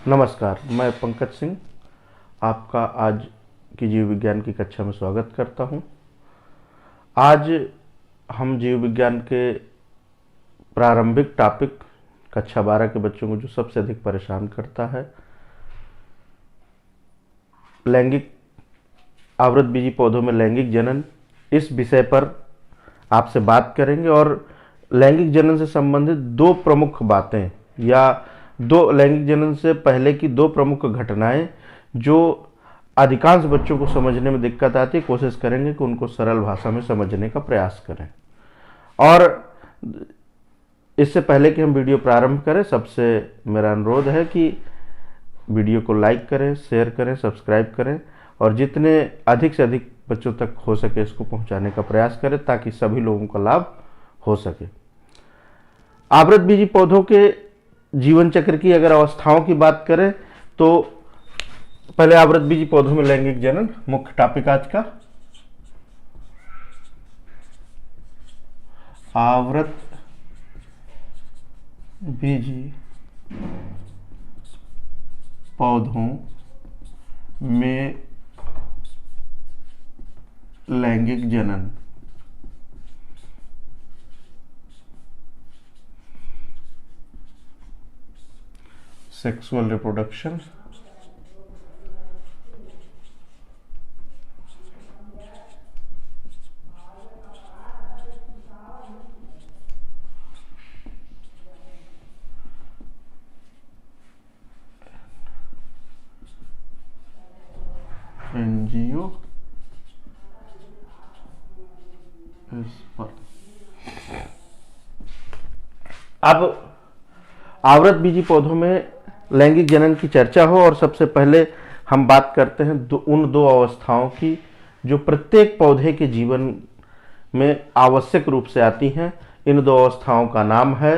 नमस्कार, मैं पंकज सिंह आपका आज की जीव विज्ञान की कक्षा में स्वागत करता हूं। आज हम जीव विज्ञान के प्रारंभिक टॉपिक कक्षा 12 के बच्चों को जो सबसे अधिक परेशान करता है, लैंगिक आवृतबीजी पौधों में लैंगिक जनन, इस विषय पर आपसे बात करेंगे। और लैंगिक जनन से संबंधित दो प्रमुख बातें या दो लैंगिक जनन से पहले की दो प्रमुख घटनाएं जो अधिकांश बच्चों को समझने में दिक्कत आती है, कोशिश करेंगे कि उनको सरल भाषा में समझने का प्रयास करें। और इससे पहले कि हम वीडियो प्रारंभ करें, सबसे मेरा अनुरोध है कि वीडियो को लाइक करें, शेयर करें, सब्सक्राइब करें और जितने अधिक से अधिक बच्चों तक हो सके इसको पहुंचाने का प्रयास करें ताकि सभी लोगों का लाभ हो सके। आवृतबीजी पौधों के जीवन चक्र की अगर अवस्थाओं की बात करें तो पहले आवृतबीजी पौधों में लैंगिक जनन, मुख्य टॉपिक आज का। आवृतबीजी पौधों में लैंगिक जनन। Sexual reproduction. एनजीओ अब आवृतबीजी पौधों में लैंगिक जनन की चर्चा हो और सबसे पहले हम बात करते हैं उन दो अवस्थाओं की जो प्रत्येक पौधे के जीवन में आवश्यक रूप से आती हैं। इन दो अवस्थाओं का नाम है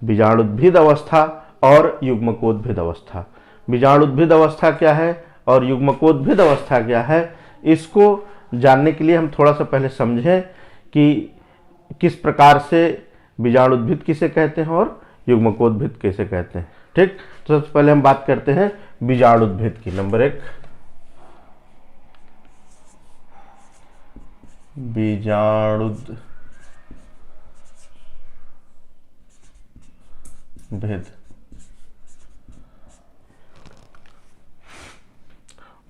बीजाणुद्भिद अवस्था और युग्मकोद्भिद अवस्था। बीजाणुद्भिद अवस्था क्या है और युग्मकोद्भिद अवस्था क्या है, इसको जानने के लिए हम थोड़ा सा पहले समझें कि किस प्रकार से बीजाणुद्भिद किसे कहते हैं और युग्मकोद्भिद किसे कहते हैं। ठीक, तो सबसे पहले हम बात करते हैं बीजाणुद्भिद की। नंबर 1, बीजाणुद्भिद।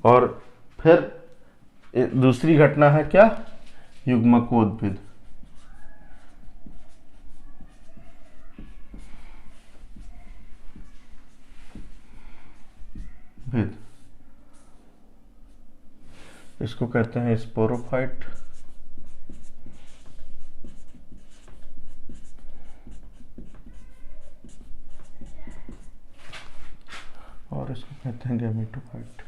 और फिर दूसरी घटना है क्या, युग्मकोद्भिद। इसको कहते हैं स्पोरोफाइट। और इसको कहते हैं गैमेटोफाइट।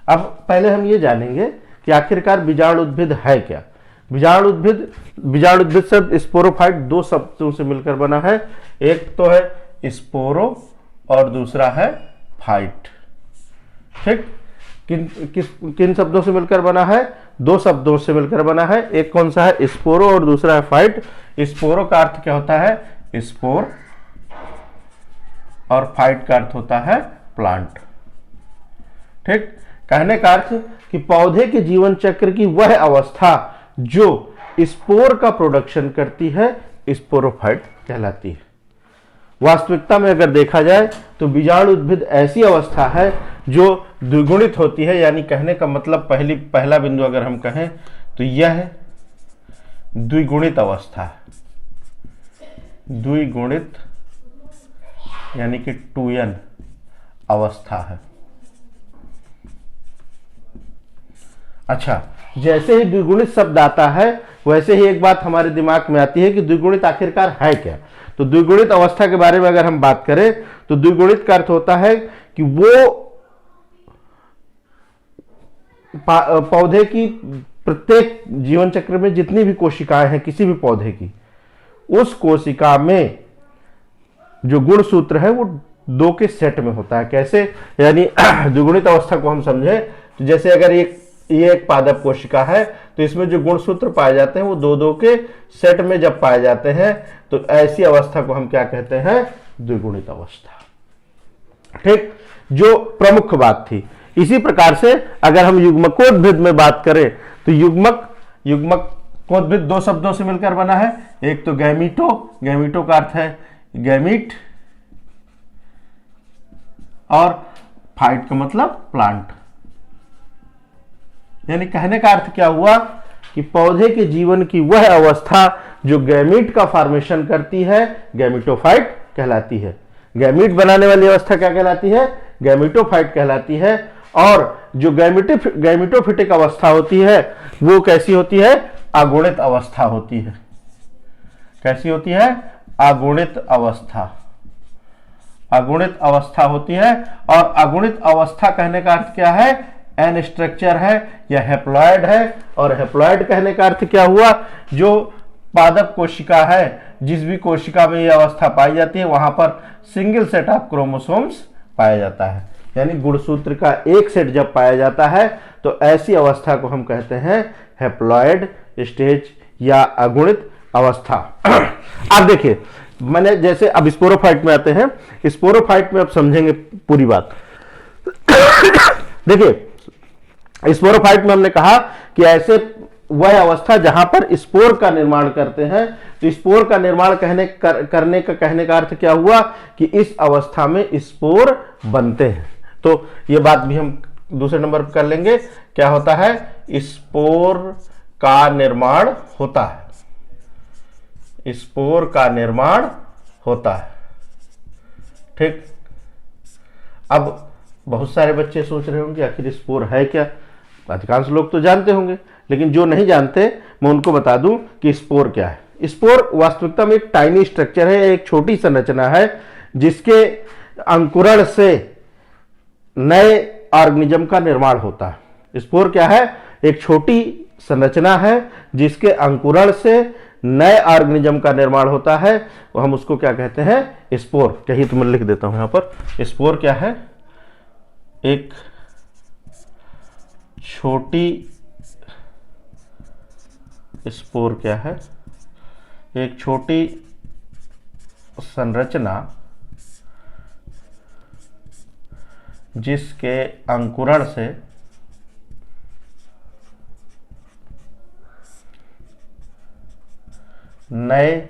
अब पहले हम ये जानेंगे कि आखिरकार बीजाणुद्भिद है क्या। बीजाणुद्भिद शब्द स्पोरोफाइट दो शब्दों से मिलकर बना है। एक तो है स्पोरो और दूसरा है फाइट। ठीक, किन शब्दों से मिलकर बना है, दो शब्दों से मिलकर बना है। एक कौन सा है, स्पोरो, और दूसरा है फाइट। स्पोरो का अर्थ क्या होता है, स्पोर, और फाइट का अर्थ होता है प्लांट। ठीक, कहने का अर्थ कि पौधे के जीवन चक्र की वह अवस्था जो स्पोर का प्रोडक्शन करती है स्पोरोफाइट कहलाती है। वास्तविकता में अगर देखा जाए तो बीजाणुद्भिद ऐसी अवस्था है जो द्विगुणित होती है, यानी कहने का मतलब पहला बिंदु अगर हम कहें तो यह द्विगुणित अवस्था है। द्विगुणित यानी कि 2n अवस्था है। अच्छा, जैसे ही द्विगुणित शब्द आता है वैसे ही एक बात हमारे दिमाग में आती है कि द्विगुणित आखिरकार है क्या। तो द्विगुणित अवस्था के बारे में अगर हम बात करें तो द्विगुणित का अर्थ होता है कि वो पौधे की प्रत्येक जीवन चक्र में जितनी भी कोशिकाएं हैं किसी भी पौधे की, उस कोशिका में जो गुण सूत्र है वो दो के सेट में होता है। कैसे, यानी द्विगुणित अवस्था को हम समझे तो जैसे अगर ये एक पादप कोशिका है, तो इसमें जो गुणसूत्र पाए जाते हैं वो दो दो के सेट में जब पाए जाते हैं तो ऐसी अवस्था को हम क्या कहते हैं, द्विगुणित अवस्था। ठीक, जो प्रमुख बात थी। इसी प्रकार से अगर हम युग्मकोद्भिद में बात करें तो युग्मकोद्भिद दो शब्दों से मिलकर बना है, एक तो गैमीटो, गैमीटो का अर्थ है गैमीट, और फाइट का मतलब प्लांट। यानी कहने का अर्थ क्या हुआ कि पौधे के जीवन की वह अवस्था जो गैमीट का फॉर्मेशन करती है गैमीटोफाइट कहलाती है। गैमीट बनाने वाली अवस्था क्या कहलाती है, गैमीटोफाइट कहलाती है। और जो गैमीटोफिटिक अवस्था होती है वो कैसी होती है, अगुणित अवस्था होती है। कैसी होती है, अगुणित अवस्था, अगुणित अवस्था होती है। और अगुणित अवस्था कहने का अर्थ क्या है, एन स्ट्रक्चर है या हेप्लॉयड है। और हेप्लॉयड कहने का अर्थ क्या हुआ, जो पादप कोशिका है, जिस भी कोशिका में यह अवस्था पाई जाती है वहां पर सिंगल सेट ऑफ क्रोमोसोम्स पाया जाता है। यानी गुणसूत्र का एक सेट जब पाया जाता है तो ऐसी अवस्था को हम कहते हैं हेप्लॉयड स्टेज या अगुणित अवस्था। अब देखिए, मैंने जैसे अब स्पोरोफाइट में आते हैं, स्पोरोफाइट में अब समझेंगे पूरी बात। देखिए, स्पोरोफाइट में हमने कहा कि ऐसे वह अवस्था जहां पर स्पोर का निर्माण करते हैं। तो स्पोर का निर्माण करने का अर्थ क्या हुआ कि इस अवस्था में स्पोर बनते हैं। तो ये बात भी हम दूसरे नंबर पर कर लेंगे, क्या होता है, स्पोर का निर्माण होता है, स्पोर का निर्माण होता है। ठीक, अब बहुत सारे बच्चे सोच रहे होंगे आखिर स्पोर है क्या। अधिकांश लोग तो जानते होंगे, लेकिन जो नहीं जानते मैं उनको बता दूं कि स्पोर क्या है। स्पोर वास्तविकता में एक टाइनी स्ट्रक्चर है, एक छोटी संरचना है जिसके अंकुरण से नए ऑर्गेनिज्म का निर्माण होता है। स्पोर क्या है, एक छोटी संरचना है जिसके अंकुरण से नए ऑर्गेनिज्म का निर्माण होता है, तो हम उसको क्या कहते हैं, स्पोर। कहीं तो मैं लिख देता हूं यहां पर, स्पोर क्या है, एक छोटी, स्पोर क्या है, एक छोटी संरचना जिसके अंकुरण से नए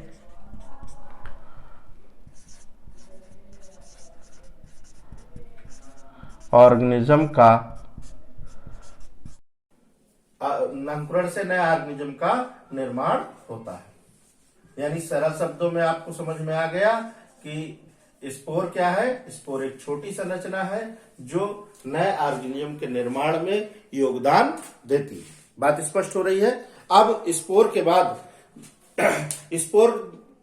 ऑर्गेनिज्म का, अंकुरण से नए ऑर्गेनिज्म का निर्माण होता है। यानी सरल शब्दों में आपको समझ में आ गया कि स्पोर क्या है। स्पोर एक छोटी संरचना है जो नए ऑर्गेनिज्म के निर्माण में योगदान देती है। बात स्पष्ट हो रही है। अब स्पोर के बाद स्पोर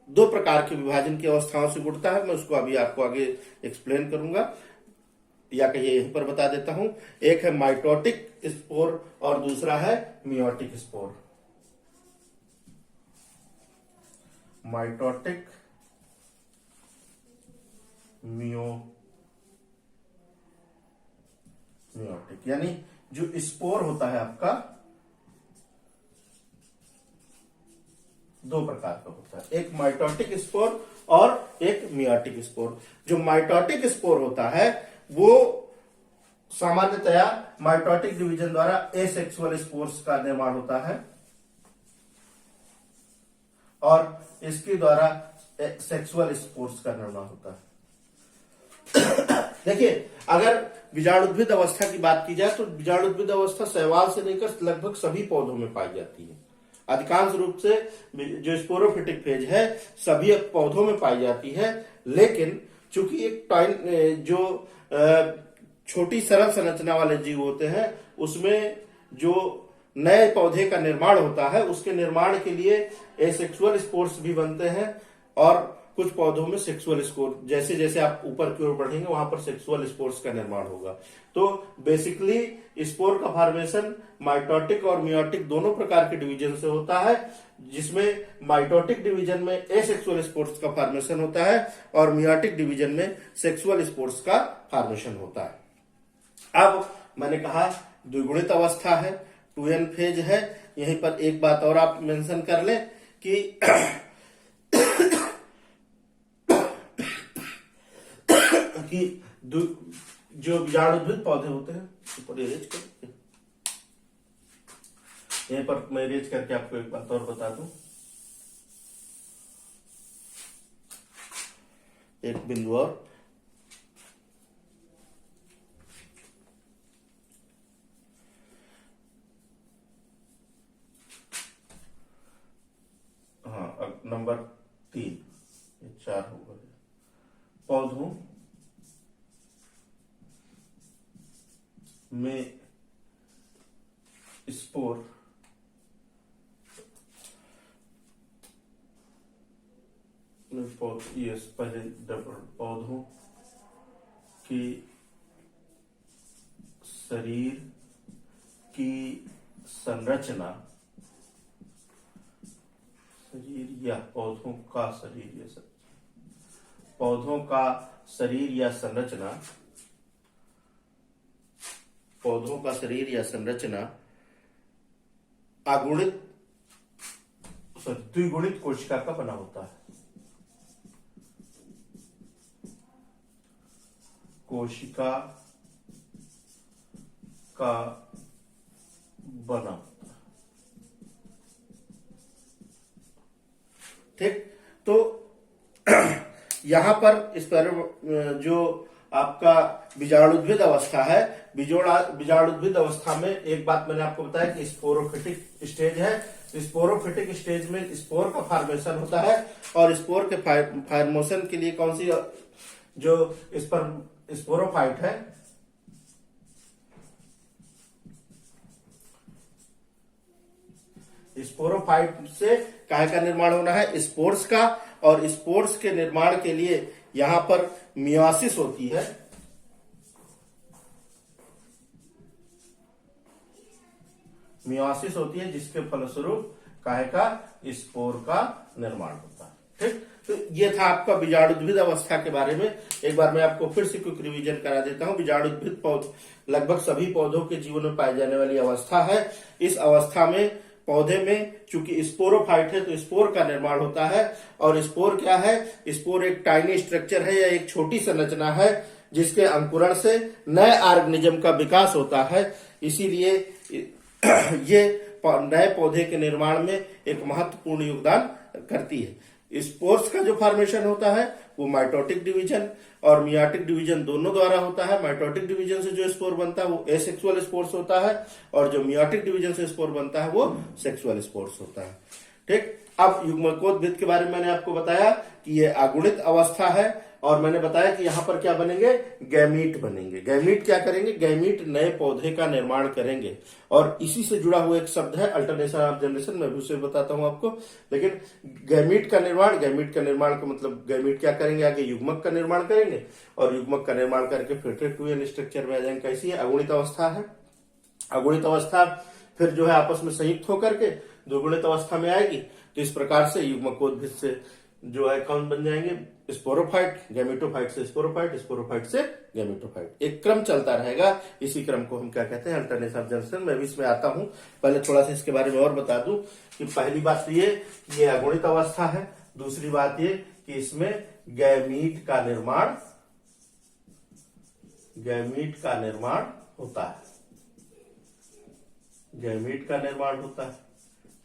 दो प्रकार के विभाजन की अवस्थाओं से गुणता है, मैं उसको अभी आपको आगे एक्सप्लेन करूंगा, या कहिए यहीं पर बता देता हूं। एक है माइटोटिक स्पोर और दूसरा है मियोटिक स्पोर। माइटोटिक, मियोटिक, यानी जो स्पोर होता है आपका दो प्रकार का होता है, एक माइटोटिक स्पोर और एक मियोटिक स्पोर। जो माइटोटिक स्पोर होता है वो सामान्यतया माइटोटिक डिवीजन द्वारा एसेक्सुअल स्पोर्स का निर्माण होता है और इसके द्वारा सेक्सुअल स्पोर्स का निर्माण होता है। देखिए, अगर बीजाणुद्भिद अवस्था की बात की जाए तो बीजाणुद्भिद अवस्था शैवाल से लेकर लगभग सभी पौधों में पाई जाती है। अधिकांश रूप से जो स्पोरोफिटिक फेज है सभी पौधों में पाई जाती है, लेकिन चूंकि एक जो छोटी सरल संरचना वाले जीव होते हैं उसमें जो नए पौधे का निर्माण होता है उसके निर्माण के लिए एसेक्सुअल स्पोर्स भी बनते हैं और कुछ पौधों में सेक्सुअल स्पोर, जैसे जैसे आप ऊपर की ओर बढ़ेंगे वहां पर सेक्सुअल स्पोर्स का निर्माण होगा। तो बेसिकली स्पोर का फॉर्मेशन माइटोटिक और मियोटिक दोनों प्रकार के डिवीजन से होता है, जिसमें माइटोटिक डिवीजन में एसेक्सुअल स्पोर्स का फॉर्मेशन होता है और मियोटिक डिवीजन में सेक्सुअल स्पोर्स का फॉर्मेशन होता है। अब मैंने कहा द्विगुणित अवस्था है, 2n फेज है। यहीं पर एक बात और आप मेंशन कर लें कि कि जो बीजाणुद्भिद पौधे होते हैं, ऊपर इरेज कर, यहीं पर मैं इरेज करके आपको एक बात और बता दूं, एक बिंदु और, हाँ अब नंबर 3, ये 4 हो गए। पौधों में स्पोर पौधों की शरीर की संरचना, शरीर या पौधों का शरीर या पौधों का शरीर या संरचना, पौधों का शरीर या संरचना अगुणित द्विगुणित कोशिका का बना होता है। कोशिका का बना होता है। ठीक, तो यहां पर इस पर जो आपका बीजाणुद्भिद अवस्था है, बीजाणुद्भिद अवस्था में एक बात मैंने आपको बताया कि स्पोरोफिटिक स्टेज है। स्पोरोफिटिक स्टेज में स्पोर का फॉर्मेशन होता है, और स्पोर के फॉर्मेशन के लिए कौन सी जो इस पर स्पोरोफाइट है, स्पोरोफाइट से काय का निर्माण होना है, स्पोर्स का, और स्पोर्स के निर्माण के लिए यहां पर मियोसिस होती है। मियोसिस होती है जिसके फलस्वरूप काय का स्पोर का निर्माण होता है। ठीक, तो ये था आपका बीजाणुद्भिद अवस्था के बारे में। एक बार मैं आपको फिर से क्विक रिवीजन करा देता हूं। बीजाणुद्भिद पौधे लगभग सभी पौधों के जीवन में पाई जाने वाली अवस्था है। इस अवस्था में पौधे में चूंकि स्पोरोफाइट है तो स्पोर का निर्माण होता है, और स्पोर क्या है, स्पोर एक टाइनी स्ट्रक्चर है या एक छोटी संरचना है जिसके अंकुरण से नए ऑर्गेनिज्म का विकास होता है। इसीलिए ये नए पौधे के निर्माण में एक महत्वपूर्ण योगदान करती है। स्पोर्स का जो फॉर्मेशन होता है वो माइटोटिक डिवीजन और मियाटिक डिवीजन दोनों द्वारा होता है। माइटोटिक डिवीजन से जो स्पोर बनता है वो एसेक्सुअल स्पोर्स होता है, और जो मियाटिक डिवीजन से स्पोर बनता है वो सेक्सुअल स्पोर्स होता है। ठीक, अब युग्मकोद्भिद के बारे में मैंने आपको बताया कि ये अगुणित अवस्था है, और मैंने बताया कि यहां पर क्या बनेंगे, गैमीट बनेंगे। गैमीट क्या करेंगे, गैमीट नए पौधे का निर्माण करेंगे, और इसी से जुड़ा हुआ एक शब्द है अल्टरनेशन ऑफ जनरेशन, मैं भी उसे बताता हूं आपको। लेकिन गैमीट का निर्माण का मतलब गैमीट क्या करेंगे, आगे युग्मक का निर्माण करेंगे, और युग्मक का निर्माण करके फिर 2n स्ट्रक्चर में आ जाएंगे। कैसी है, अगुणित अवस्था है। अगुणित अवस्था फिर जो है आपस में संयुक्त होकर के द्विगुणित अवस्था में आएगी। तो इस प्रकार से युग्मकोद्भिद से जो है कौन बन जाएंगे, स्पोरोफाइट, गैमेटोफाइट से स्पोरोफाइट, स्पोरोफाइट से गैमेटोफाइट। एक क्रम चलता रहेगा। इसी क्रम को हम क्या कहते हैं, अल्टरनेशन ऑफ जनरेशन। मैं भी इसमें आता हूं, पहले थोड़ा सा इसके बारे में और बता दूं कि पहली बात तो ये अगुणित अवस्था है। दूसरी बात ये कि इसमें गैमीट का निर्माण होता है। गैमीट का निर्माण होता है।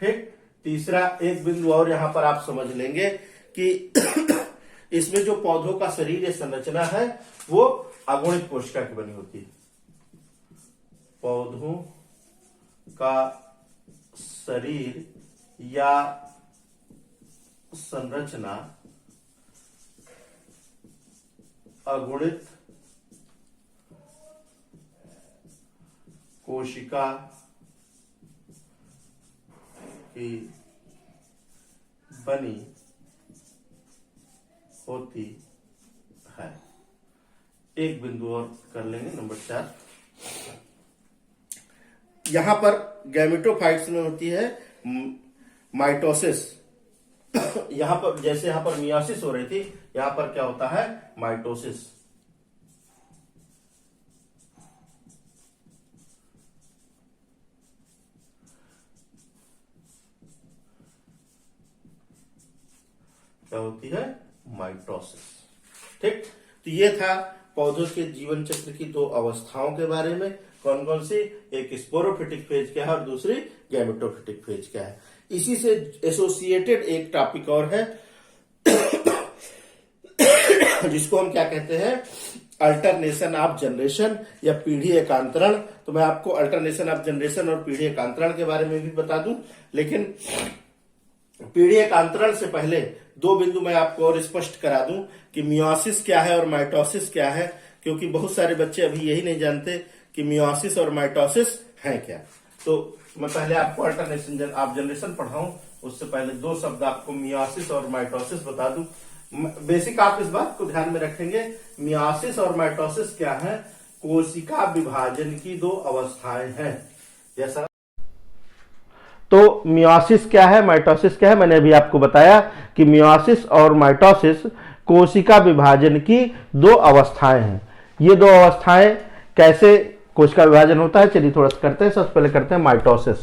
ठीक, तीसरा एक बिंदु और यहां पर आप समझ लेंगे कि इसमें जो पौधों का शरीर या संरचना है वो अगुणित कोशिका की बनी होती है। पौधों का शरीर या संरचना अगुणित कोशिका की बनी होती है। एक बिंदु और कर लेंगे, नंबर 4। यहां पर गैमेटोफाइट्स में होती है माइटोसिस। यहां पर जैसे यहां पर मियोसिस हो रही थी, यहां पर क्या होता है, माइटोसिस। क्या होती है? माइटोसिस। ठीक, तो ये था पौधों के जीवन चक्र की दो अवस्थाओं के बारे में। कौन कौन सी? एक स्पोरोफिटिक फेज क्या है और दूसरी गैमेटोफिटिक फेज क्या है। इसी से एसोसिएटेड एक टॉपिक और है जिसको हम क्या कहते हैं? अल्टरनेशन ऑफ जनरेशन या पीढ़ी एकांतरण। तो मैं आपको अल्टरनेशन ऑफ जनरेशन और पीढ़ी एकांतरण के बारे में भी बता दूं, लेकिन पीढ़ी एकांतरण से पहले दो बिंदु मैं आपको और स्पष्ट करा दूं कि मियोसिस क्या है और माइटोसिस क्या है, क्योंकि बहुत सारे बच्चे अभी यही नहीं जानते कि मियोसिस और माइटोसिस है क्या। तो मैं पहले आपको अल्टरनेशन ऑफ जनरेशन पढ़ाऊं, उससे पहले दो शब्द आपको मियोसिस और माइटोसिस बता दूं। बेसिक आप इस बात को ध्यान में रखेंगे, मियोसिस और माइटोसिस क्या है? कोशिका विभाजन की दो अवस्थाएं हैं। जैसा तो मियोसिस क्या है, माइटोसिस क्या है, मैंने अभी आपको बताया कि मियोसिस और माइटोसिस कोशिका विभाजन की दो अवस्थाएं हैं। ये दो अवस्थाएं कैसे कोशिका विभाजन होता है, चलिए थोड़ा सा करते हैं। सबसे पहले करते हैं माइटोसिस।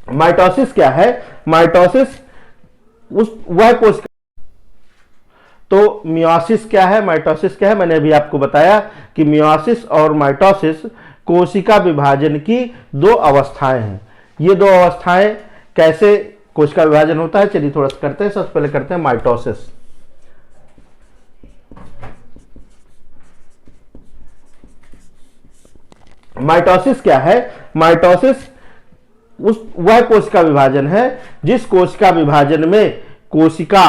माइटोसिस क्या है? माइटोसिस वह कोशिका। तो मियोसिस क्या है, माइटोसिस क्या है, मैंने अभी आपको बताया कि मियोसिस और माइटोसिस कोशिका विभाजन की दो अवस्थाएं हैं। ये दो अवस्थाएं कैसे कोशिका विभाजन होता है, चलिए थोड़ा सा करते हैं। सबसे पहले करते हैं माइटोसिस। माइटोसिस क्या है? माइटोसिस वह कोशिका विभाजन है जिस कोशिका विभाजन में कोशिका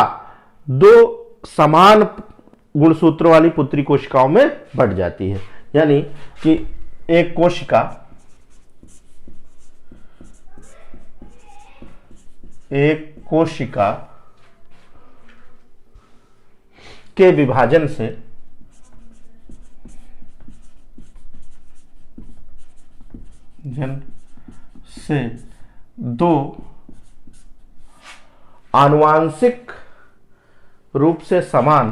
दो समान गुणसूत्र वाली पुत्री कोशिकाओं में बढ़ जाती है। यानी कि एक कोशिका के विभाजन से दो आनुवांशिक रूप से समान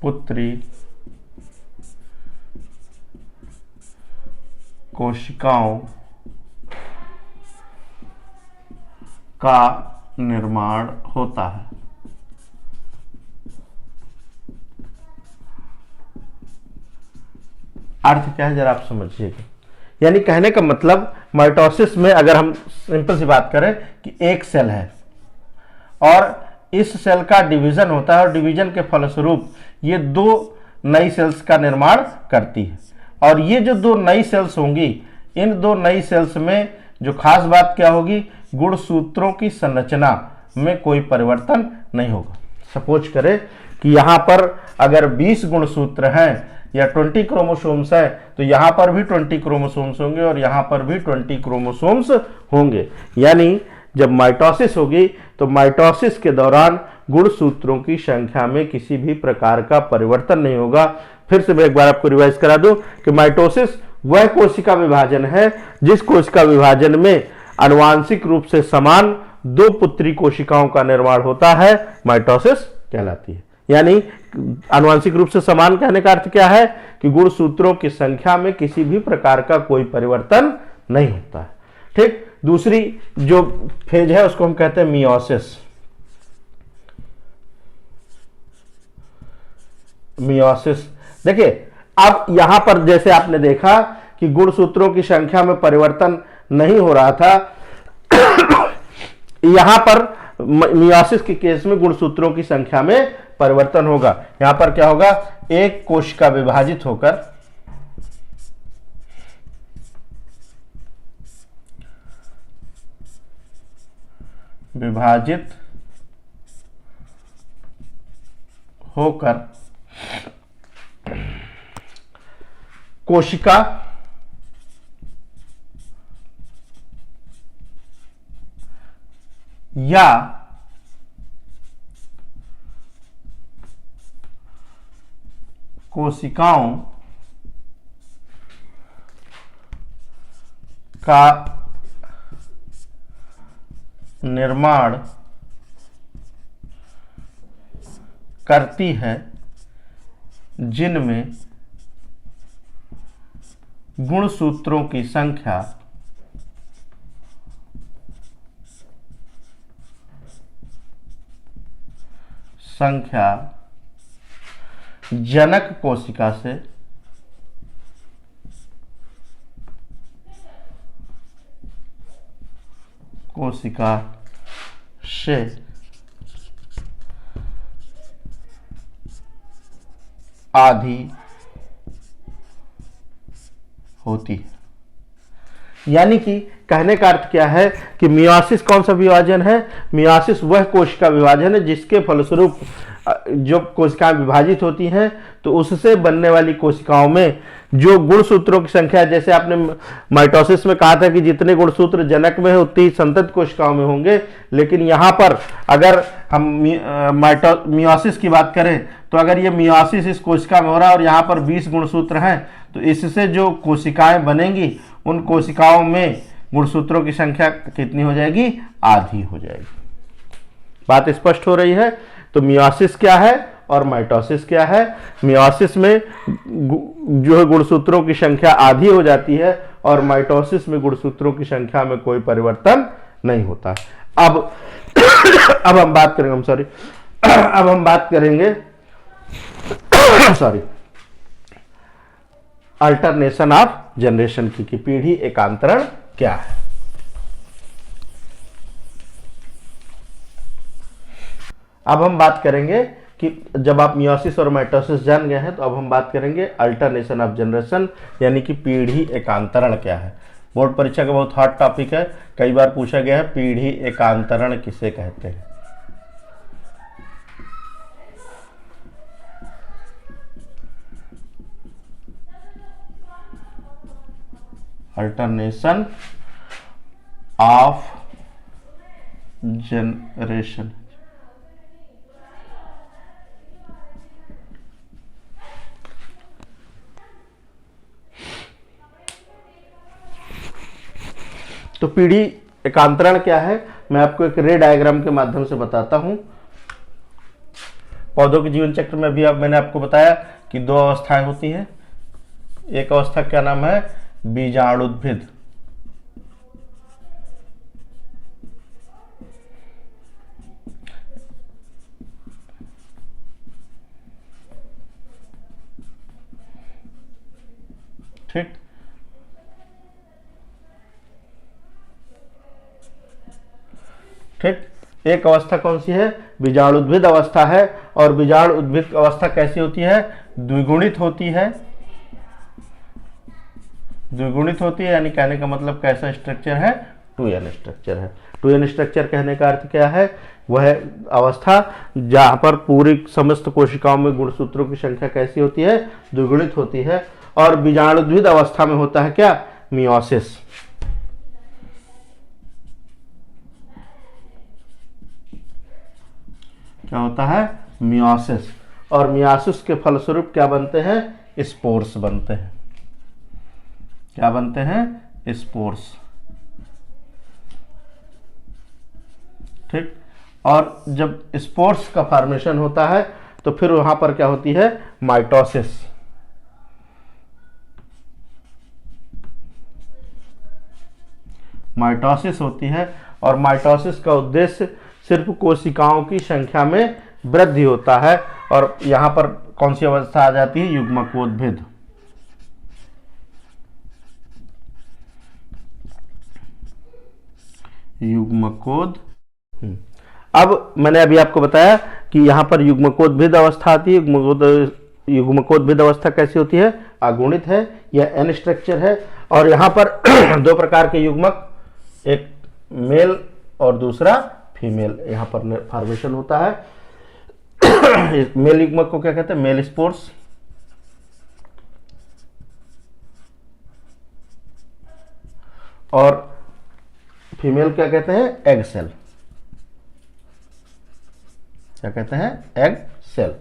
पुत्री कोशिकाओं का निर्माण होता है। अर्थ क्या है जरा आप समझिएगा। यानी कहने का मतलब माइटोसिस में अगर हम सिंपल सी बात करें कि एक सेल है और इस सेल का डिवीजन होता है और डिवीजन के फलस्वरूप ये दो नई सेल्स का निर्माण करती है। और ये जो दो नई सेल्स होंगी, इन दो नई सेल्स में जो खास बात क्या होगी? गुणसूत्रों की संरचना में कोई परिवर्तन नहीं होगा। सपोज करें कि यहां पर अगर 20 गुणसूत्र हैं या 20 क्रोमोसोम्स है, तो यहां पर भी 20 क्रोमोसोम्स होंगे और यहां पर भी 20 क्रोमोसोम्स होंगे। यानी जब माइटोसिस होगी तो माइटोसिस के दौरान गुणसूत्रों की संख्या में किसी भी प्रकार का परिवर्तन नहीं होगा। फिर से मैं एक बार आपको रिवाइज करा दूं कि माइटोसिस वह कोशिका विभाजन है जिस कोशिका विभाजन में आनुवांशिक रूप से समान दो पुत्री कोशिकाओं का निर्माण होता है, माइटोसिस कहलाती है। यानी आनुवांशिक रूप से समान कहने का अर्थ क्या है कि गुणसूत्रों की संख्या में किसी भी प्रकार का कोई परिवर्तन नहीं होता है। ठीक, दूसरी जो फेज है उसको हम कहते हैं मियोसिस। मियोसिस देखिए, अब यहां पर जैसे आपने देखा कि गुणसूत्रों की संख्या में परिवर्तन नहीं हो रहा था, यहां पर मियोसिस के केस में गुणसूत्रों की संख्या में परिवर्तन होगा। यहां पर क्या होगा? एक कोशिका विभाजित होकर कोशिका या कोशिकाओं का निर्माण करती है, जिनमें गुणसूत्रों की संख्या जनक कोशिका से आधी होती है। यानी कि कहने का अर्थ क्या है कि मियोसिस कौन सा विभाजन है? मियोसिस वह कोशिका विभाजन है जिसके फलस्वरूप जो कोशिकाएं विभाजित होती हैं तो उससे बनने वाली कोशिकाओं में जो गुणसूत्रों की संख्या, जैसे आपने माइटोसिस में कहा था कि जितने गुणसूत्र जनक में है उतनी ही संतत कोशिकाओं में होंगे, लेकिन यहां पर अगर हम मियोसिस की बात करें तो अगर ये मियोसिस इस कोशिका में हो रहा है और यहाँ पर 20 गुणसूत्र हैं तो इससे जो कोशिकाएं बनेंगी उन कोशिकाओं में गुणसूत्रों की संख्या कितनी हो जाएगी? आधी हो जाएगी। बात स्पष्ट हो रही है? तो मियोसिस क्या है और माइटोसिस क्या है? मियोसिस में जो है गुणसूत्रों की संख्या आधी हो जाती है और माइटोसिस में गुणसूत्रों की संख्या में कोई परिवर्तन नहीं होता। अब हम बात करेंगे अब हम बात करेंगे अल्टरनेशन ऑफ जनरेशन की पीढ़ी एकांतरण क्या है। अब हम बात करेंगे कि जब आप मियोसिस और माइटोसिस जान गए हैं तो अब हम बात करेंगे अल्टरनेशन ऑफ जनरेशन, यानी कि पीढ़ी एकांतरण क्या है। बोर्ड परीक्षा का बहुत हॉट टॉपिक है, कई बार पूछा गया है पीढ़ी एकांतरण किसे कहते हैं। Alternation of generation. तो पीढ़ी एकांतरण क्या है, मैं आपको एक रे डायग्राम के माध्यम से बताता हूं। पौधों के जीवन चक्र में भी अब मैंने आपको बताया कि दो अवस्थाएं होती हैं। एक अवस्था क्या नाम है? बीजाणुद्भिद। ठीक, ठीक। एक अवस्था कौन सी है? बीजाणुद्भिद अवस्था है। और बीजाणुद्भिद अवस्था कैसी होती है? द्विगुणित होती है। द्विगुणित होती है यानी कहने का मतलब कैसा स्ट्रक्चर है? 2n स्ट्रक्चर है। 2n स्ट्रक्चर कहने का अर्थ क्या है? वह अवस्था जहां पर पूरी समस्त कोशिकाओं में गुणसूत्रों की संख्या कैसी होती है? द्विगुणित होती है। और बीजाणुद्भिद अवस्था में होता है क्या? मियोसिस। क्या होता है? मियोसिस। और मियोसिस के फलस्वरूप क्या बनते हैं? स्पोर्स बनते हैं। क्या बनते हैं? स्पोर्स। ठीक। और जब स्पोर्स का फॉर्मेशन होता है तो फिर वहां पर क्या होती है? माइटोसिस। माइटोसिस होती है। और माइटोसिस का उद्देश्य सिर्फ कोशिकाओं की संख्या में वृद्धि होता है। और यहां पर कौन सी अवस्था आ जाती है? युग्मकोद्भिद। युग्मकोद। अब मैंने अभी आपको बताया कि यहां पर युग्मकोद्भिद अवस्था आती है। युग्मकोद्भिद अवस्था कैसी होती है? अगुणित है, यह एन स्ट्रक्चर है। और यहां पर दो प्रकार के युग्मक, एक मेल और दूसरा फीमेल, यहां पर फॉर्मेशन होता है। मेल युग्मक को क्या कहते हैं? Mail spores. और फीमेल क्या कहते हैं? Egg cell. क्या कहते हैं? Egg cell.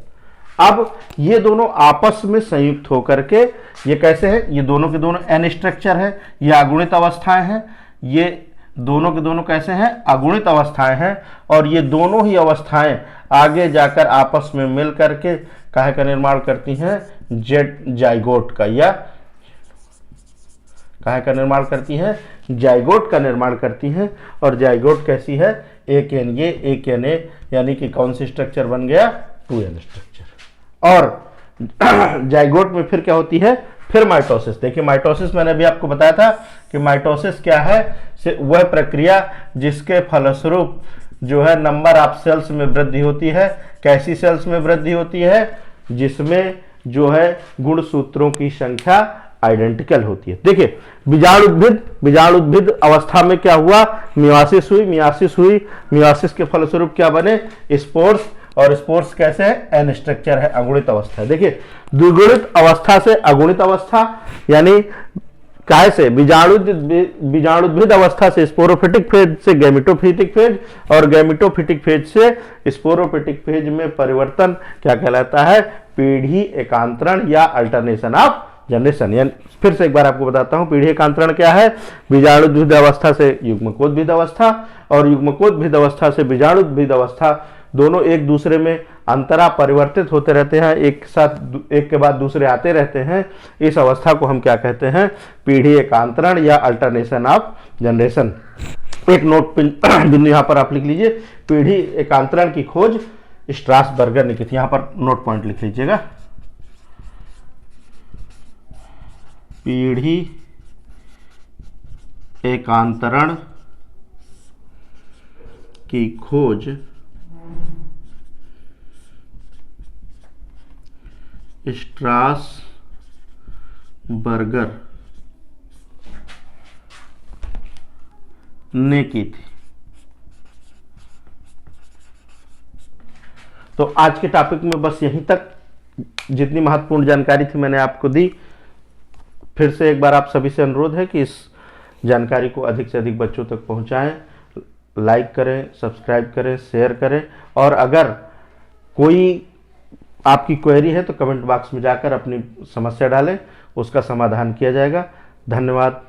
अब ये दोनों आपस में संयुक्त होकर के ये कैसे है, ये दोनों के दोनों एन स्ट्रक्चर है, ये अगुणित अवस्थाएं हैं, ये दोनों के दोनों कैसे हैं, अगुणित अवस्थाएं हैं, और ये दोनों ही अवस्थाएं आगे जाकर आपस में मिल करके काहे का निर्माण करती हैं, जाइगोट का, या काहे का निर्माण करती हैं, जाइगोट का निर्माण करती हैं। और जाइगोट कैसी है, एक एन ए एक एन ए, यानी कि कौन सी स्ट्रक्चर बन गया, 2n स्ट्रक्चर। और जाइगोट में फिर क्या होती है, फिर माइटोसिस। देखिए माइटोसिस मैंने अभी आपको बताया था कि माइटोसिस क्या है, वह प्रक्रिया जिसके फलस्वरूप जो है नंबर ऑफ सेल्स में वृद्धि होती है। कैसी सेल्स में वृद्धि होती है, जिसमें जो है गुणसूत्रों की संख्या आइडेंटिकल होती है। देखिए बीजाणुद्भिद अवस्था में क्या हुआ, मियोसिस हुई, मियोसिस के फलस्वरूप क्या बने, स्पोर्स, और स्पोर्स कैसे है, एन स्ट्रक्चर है, अगुणित अवस्था है। देखिए द्विगुणित अवस्था से अगुणित अवस्था, यानी काय से, बीजाणुद्भिद अवस्था से स्पोरोफिटिक फेज से गैमेटोफिटिक फेज, और गैमेटोफिटिक फेज से स्पोरोफिटिक फेज में परिवर्तन क्या कहलाता है, पीढ़ी एकांतरण या अल्टरनेशन ऑफ जनरेशन। यानी फिर से एक बार आपको बताता हूं, पीढ़ी एकांतरण क्या है, बीजाणुद्भिद अवस्था से युग्मकोद्भिद अवस्था, और युग्मकोद्भिद अवस्था से बीजाणुद्भिद अवस्था, दोनों एक दूसरे में अंतरा परिवर्तित होते रहते हैं, एक साथ एक के बाद दूसरे आते रहते हैं। इस अवस्था को हम क्या कहते हैं, पीढ़ी एकांतरण या अल्टरनेशन ऑफ जनरेशन। एक नोट बिंदु यहां पर आप लिख लीजिए, पीढ़ी एकांतरण की खोज स्ट्रासबर्गर ने की थी। यहां पर नोट पॉइंट लिख लीजिएगा, पीढ़ी एकांतरण की खोज स्ट्रासबर्गर ने की थी। तो आज के टॉपिक में बस यहीं तक, जितनी महत्वपूर्ण जानकारी थी मैंने आपको दी। फिर से एक बार आप सभी से अनुरोध है कि इस जानकारी को अधिक से अधिक बच्चों तक पहुंचाएं, लाइक करें, सब्सक्राइब करें, शेयर करें, और अगर कोई आपकी क्वेरी है तो कमेंट बॉक्स में जाकर अपनी समस्या डालें, उसका समाधान किया जाएगा। धन्यवाद।